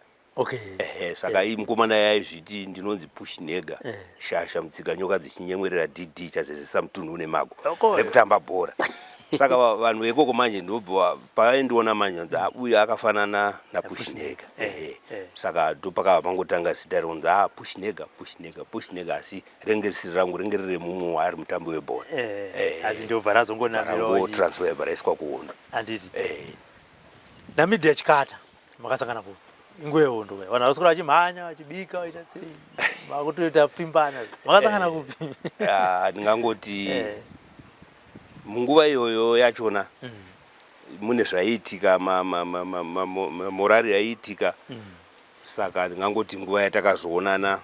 saka mukomana yaizviti ndinonzi Pushnega shasha mutsika nyoka dzichinyemwerera DD chazezesa mutunhu une mago rekutamba bhora saka vanhu vekoko manje ndobva paendiona manyanzi uyu akafanana naPushnega saka ndopakava pangotanga zita ronzi Pushnega asi rengerisiri rangu renge riri mumwe ari mutambi webhora asi ndobva razongonamirawo transfer raiswa kuhondo handiti naMedia Chikata makasangana kupi ingwe hondo vanhu vaswera vachimhanya vachibika vaita sei makutoita pfimbana makasangana kupi ndingangoti munguva iyoyo yachona mune zvaiitika morari yaiitika saka ndingangoti nguva yatakazoonana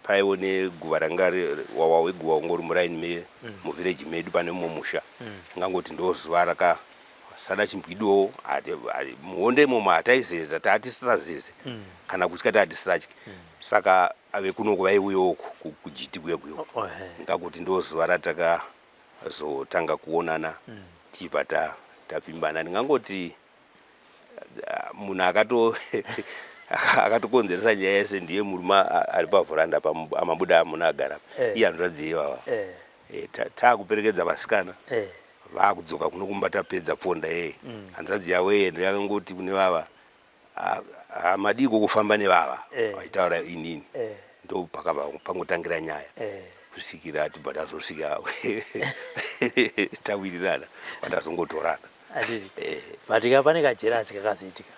paiwo neguva ranga wawa weguva ungori muraini muvhireji medu pane mumwe musha ndingangoti ndo zuva rakasada Chimbwidowo muhonde imomo hataizeza tatisazeze kana kutyika tatisatye saka ave kunoko vaiuyawo kujiti kuyekuyo ndingakuti ndo zuva ratakazotanga kuonana tibva tapfimbana ndingangoti munhu akatokonzeresa nyaya yese ndiye murume ari pavhuranda amabuda muna agara iye anotadziye ivava taakuperekedza vasikana vaakudzoka kuno kumba tapedza pfonda handiradzi yavo ndakangoti kune vava hamadiko kufamba nevava vaitaura inini ndo pangotangira nyaya kusvikira tibva tazosvika tawirirana vatazongotorana matika pane kajerasi kakazoitika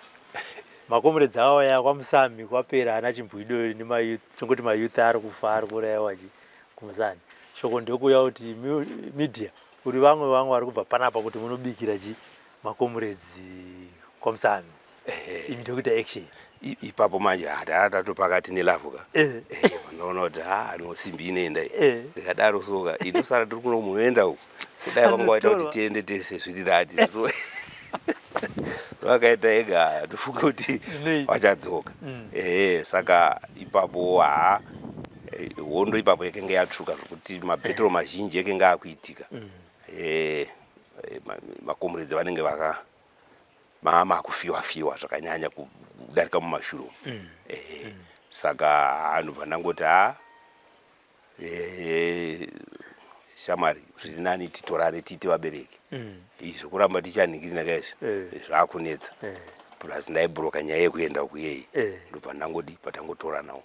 makomrades awaya kwamusami kwapera ana Chimbwido tongoti mayouth ari kufa ari kuurayiwa kumusani shoko ndekuuya kuti media kuti vamwe vari kubva panapa kuti munobikira makomrades kwamusami imi tokuita action ipapo manje hatatato pakati nelavuka vanoona kuti nosimbi inoenda ndikadaro soka itosara tiri kuno munoenda uku kudai vanga vaita kuti tiende tese zvirirati vakaita ega tofunga kuti vachadzoka saka ipapo hondo ipapo yakanga yatsvuka zvokuti mabhetro mazhinji yakanga akuitika makomrades vanenge makufiwa zvakanyanya kudarika mumashurumu saka anobva ndangoti shamwari zviri nani titorane tiite vabereki izvo kuramba tichanhingirina kaizvo zvaakunetsa plus ndaibhuroka nyaya yekuenda kuyei ndobva ndangoti patangotoranawo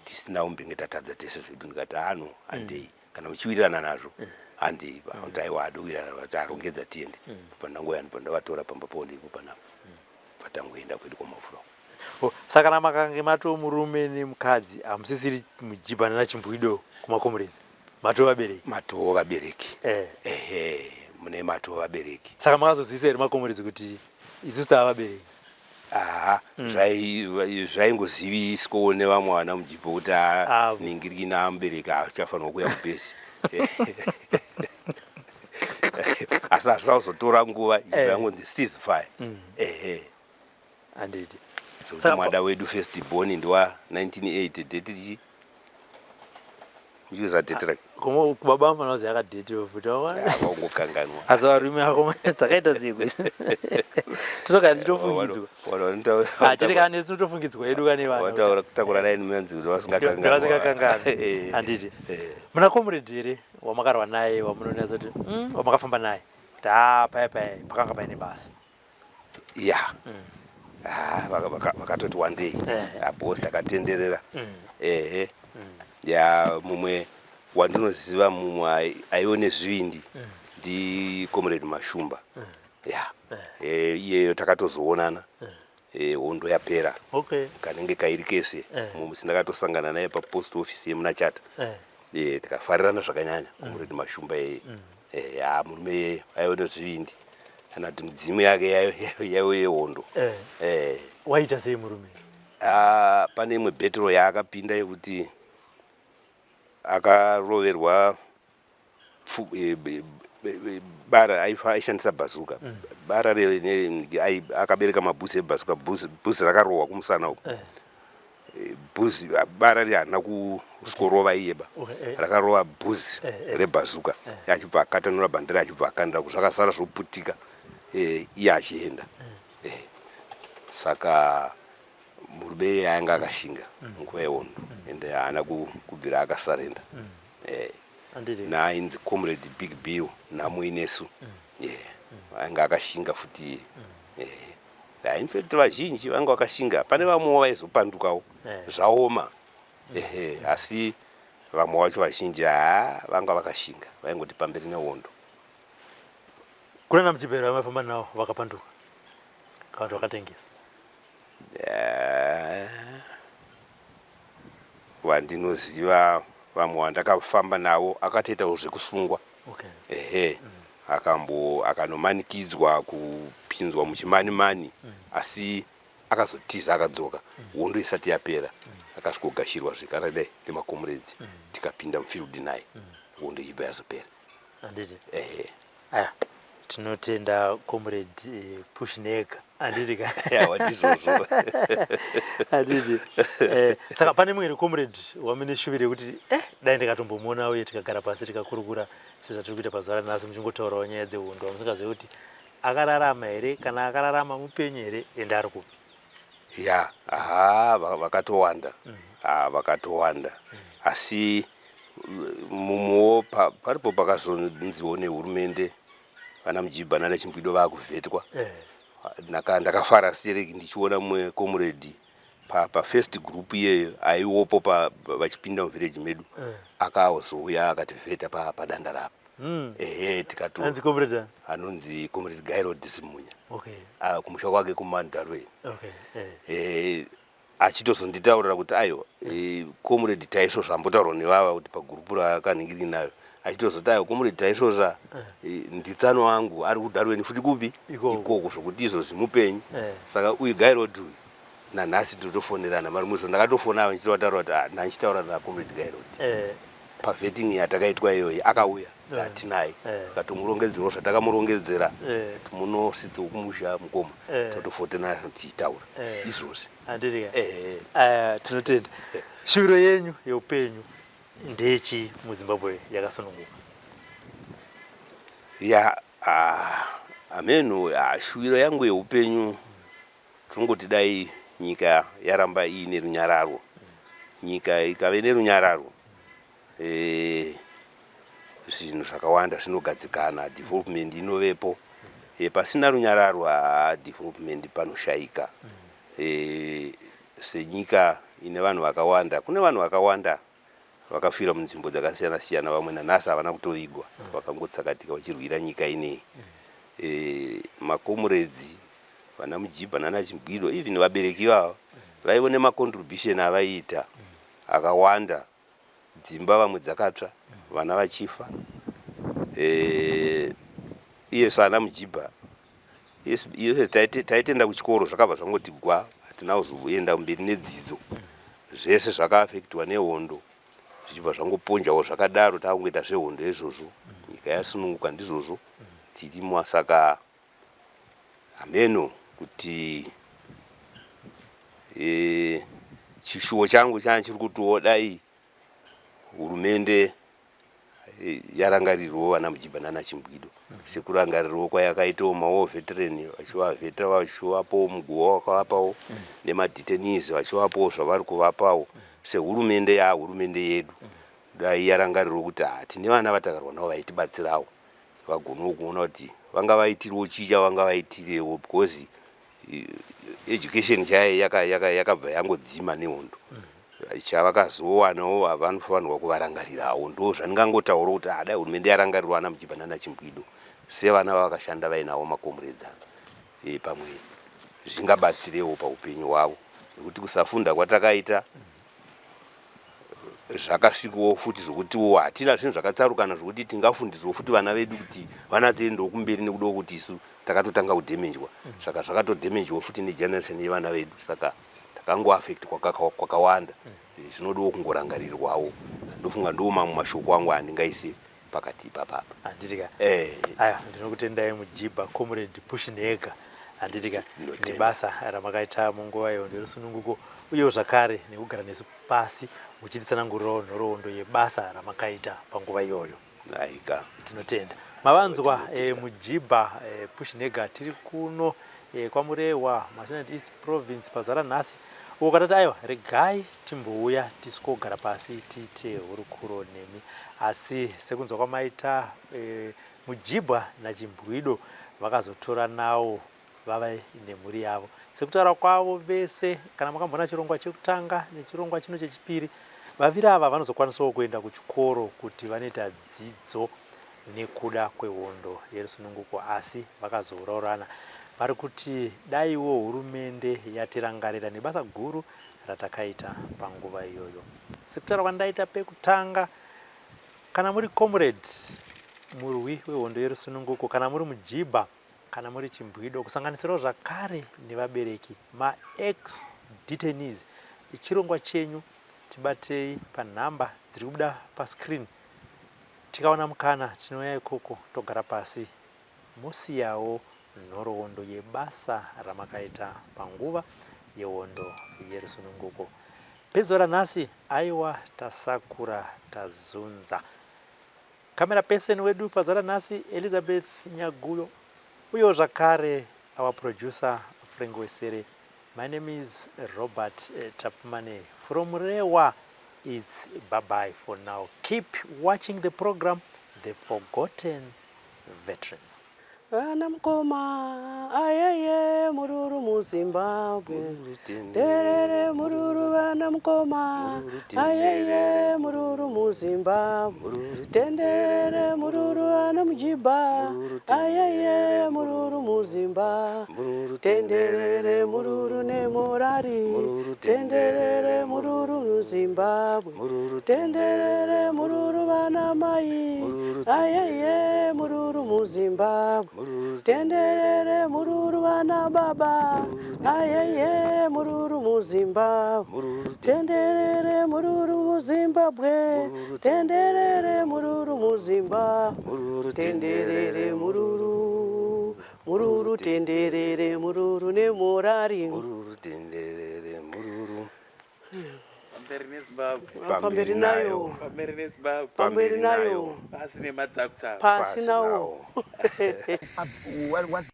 tisina umbenge tatadza tese zvedu ndikati handei kana muchiwirirana nazvo handei taiwa adowirirana kuti arongedza tiende ndobva ndangoya ndobva ndavatora pamba pao ndeipo panapo patangoenda kwedu kwamafura saka namakange mato murume nemukadzi hamusisiri Mujibha nana Chimbwido kumakomrades matoo vabereki mune matoo vabereki saka makazozivisa here makomrades kuti isusu tavabereki zvaingoziviswawo nevamwe vana Mujibha kuti ningiriki namubereki achafanirwa kuuya kubhesi asi hazvirazotora nguva yangonzi ceasefire handiti mwada wedu first born ndiwa 1980 date ndiuza date rake kubaba mfana wazi yakadhetiwa futi vaungokanganwa asi varume ako dzakaita zikwe totogara titofungidzwa chete kana nesu totofungidzwa edu kane vanutaura naini menzi kuti vasingakangana handiti muna comrade here wamakarwa naye wamunonatsa kuti wamakafamba naye kuti paya pakanga paine basa vakatoti one day bosi takatenderera mumwe wandinoziva mumwe aione zvivindi ndi comrade Mashumba iyeyo takatozoonana hondo yapera. Okay. Kanenge kairi kese sindakatosangana naye papost office yemuna Chata. Tikafarirana zvakanyanya Comrade Mashumba murume aione zvivindi kana kuti midzimu yake yaive yehondo. Waita sei murume? Pane imwe bhetero yaakapinda yekuti akaroverwa bara aishandisa bhazuka. Bara akabereka mabhuzi ebhazuka, bhuzi rakarohwa kumusana uko. Bhuzi bara harina kuskorova iyeba, rakarova bhuzi rebhazuka. Achibva akatanura bhandera achibva akanda zvakasara zvoputika iye achienda. Saka murume ainge akashinga nguva yehondo ende haana kubvira akasarenda. Nainzi Comrade Big Bill namuinesu ainge akashinga futi. In fact vazhinji vanga vakashinga, pane vamwe vaizopandukawo zvaoma. Asi vamwe vacho vazhinji vanga vakashinga, vaingoti pamberi nehondo. Kuna Mchipera vamafamba nawo vakapanduka vantu vakatengesa? Vandinoziva vamwe vandakafamba nawo akatoitawo zvekusungwa. Akanomanikidzwa kupinzwa muchimani-mani, asi akazotiza akadzoka hondo isati yapera. Akasvogashirwa zvekare dai nemaComrades, tikapinda mufield naye hondo ichibva yazopera. Tinotenda Comrade Pushneka. Anditi ka? Watizozo. Anditi. Saka pane mumwe Comrade wameneshuvire kuti dai ndikatombomuona uye tikagara pasi tikakurukura zvatiri kuita pazuva ranhasi muchingotaurawo nyaya dzehondo. Musingazivi kuti akararama here kana akararama mupenyu here ende ari kupi? Vakatowanda. Vakatowanda. Asi mumwewo paripo pakazonziwo nehurumende vana Mujibha nana Chimbwido vakuvhetwa. Ndakafara stereki ndichiona mumwe Comrade pa first group iyeyo aiwopo vachipinda muvillage medu akazouya akativheta padanda rapo. Anzi Comrade anonzi Comrade Gairod Simunya. Kumusha kwake kuMandarwe. Achitozonditaurira kuti aiwa Comrade taisvozva ambotaurwa nevava kuti pagurupu rakaningiri nayo, achitozoti aiwa Comrade taisvozva nditsano wangu ari kuDarweni futi kupi ikoko zvokuti izvozvi mupenyu. Saka uyu Gairod uyu nanhasi totofonerana marimwezo ndakatofona ndichitotaura kuti nandichitaura naComrade Gairod pavheting yatakaitwa iyoyi akauya tinaye katomurongedzerawo zvatakamurongedzera kuti munositsa kumusha mukoma totofoterana tichitaura izvozvi. Tinotenda. Shuviro yenyu yeupenyu ndechi muZimbabwe yakasununguka? Ameno shuviro yangu yeupenyu tinongoti dai nyika yaramba iine runyararo. Nyika ikave nerunyararo zvinhu zvakawanda zvinogadzikana, development inovepo. Pasina runyararo development panoshaika. Senyika ine vanhu vakawanda, kune vanhu vakawanda vakafira munzvimbo dzakasiyana siyana, vamwe nanhasi havana kutovigwa vakangotsakatika vachirwira nyika ineyi. MaComrades vana Mujibha nana Chimbwido even vabereki vavo vaione macontribution avaiita akawanda. Dzimba vamwe dzakatsva, vana vachifa. Iyesu ana Mujibha taitenda kuchikoro zvakabva zvangoti gwa, hatina kuzoenda mberi nedzidzo. Zvese zvakaafektiwa nehondo zvichibva zvangoponjawo zvakadaro, takungoita zvehondo izvozvo. Nyika yasununguka ndizvozvo tirimo. Saka ameno kuti chishuwo changu chiri kutiwo dai hurumende yarangarirwawo vana Mujibha nana Chimbwido sekurangarirwawo kwayakaitawo mawo veteran vachivavheta vachivapawo muguwa wakavapawo nemadetainees vachivapawo zvavari kuvapawo. Sehurumende hurumende yedu dai yarangarirwawo kuti tine vana vatakarwa navo vaitibatsirawo vagonawo kuona kuti vanga vaitiriwo chicha vanga vaitirewo, because education chayo yakabva yangodzima nehondo. Chavakazowanawo vanofanirwa kuvarangarirawo. Ndo zvandingangotaura kuti dai hurumende yarangarirwa vana Mujibha nana Chimbwido sevana vakashanda vainawo maComrades pamwe zvingabatsirewo paupenyu hwavo, nekuti kusafunda kwatakaita zvakasvikawo futi zvokutiwo hatina zvinhu zvakatsarukana zvokuti tingafundisawo futi vana vedu kuti vanatsendawo kumberi nekudawo kuti isu takatotanga kudhemenjwa. Saka zvakatodhemenjwa futi negeneration yevana vedu, saka takangoaffect kwakawanda. Zvinodawo kungorangarirwawo. Ndofunga ndo mamwe mashoko angu andingaise pakati ipapapa. Handitika aya ndinokutendai Mujibha Comrade Pushinega. Handitika nebasa ramakaita munguva iyoyo yerusununguko, uye zvakare nekugara nesu pasi muchititsanangurirawo nhoroondo yebasa ramakaita panguva iyoyo. Aika Tinotenda mavanzwa Mujibha Pushinega tiri kuno kwaMurewa, Masvinani East Province pazara nhasi. Ukatati aiwa regai timbouya tisikogara pasi tiite hurukuro nemi, asi sekunzwa kwamaita Mujibha naChimbwido vakazotora nawo vava nemhuri yavo. Sekutaura kwavo vese, kana makambona chirongwa chekutanga nechirongwa chino chechipiri, vaviri ava vanozokwanisawo kuenda kuchikoro kuti vanoita dzidzo nekuda kwehondo yerusununguko, asi vakazouraurana vari kuti daiwo hurumende yatirangarira nebasa guru ratakaita panguva iyoyo. Sekutaura kwandaita pekutanga, kana muri comrade murwi wehondo yerusununguko, kana muri Mujibha, kana muri Chimbwido, kusanganisirawo zvakare nevabereki ma-ex detainees, chirongwa chenyu tibatei panhamba dziri kubuda pascreen. Tikaona mukana tinouya ikoko togara pasi musiyawo nhoroondo yebasa ramakaita panguva yehondo yerusununguko. Pezo ranhasi aiwa tasakura tazunza. Kamera person wedu pazara nhasi Elizabeth Nyaguyo, uyo zvakare our producer Frank Wesere. My name is Robert Tafumane from Rewa. It's bye-bye for now. Keep watching the program The Forgotten Veterans. Vana mukoma ayeye mururu muZimbabwe, terere mururu vana mukoma ayeye mururu muZimbabwe, tendere mururu vana Mujibha ayeye mururu muZimbabwe, tendere mururu nemurari, tendere mururu muZimbabwe, tendere mururu vana mai ayeye mururu muZimbabwe, tendere mururu vana baba ayeye mururu muZimbabwe, tendere mururu muZimbabwe, tendere mururu muZimbabwe, tendere mururu mururu, tendere mururu nemurari, tendere mururu pamberi nayo, pamberi nayo, pasi nawo. What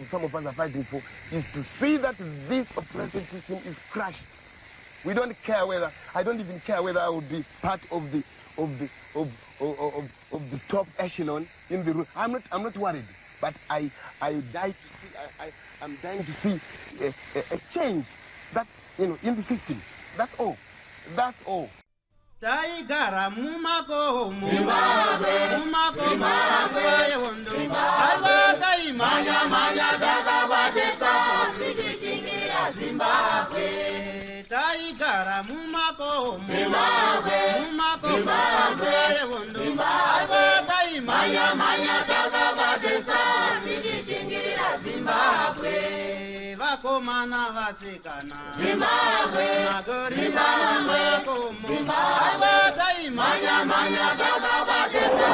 some of us are fighting for is to see that this oppressive system is crushed. We don't care whether, I don't even care whether I would be part of the top echelon in the room. I'm not worried, but I'm dying to see a change that, you know, in the system. That's all. That's all. Taigara mumakomo Zimbabwe yehondo Zimbabwe imanya dzakabatesa tichichingira Zimbabwe. Taigara mumakomo Zimbabwe yehondo Zimbabwe imanya dzakabatesa tichichingira Zimbabwe. Vakomana vasikana Zimbabwe magori Zimbabwe komo Zimbabwe imanya dzakabatesa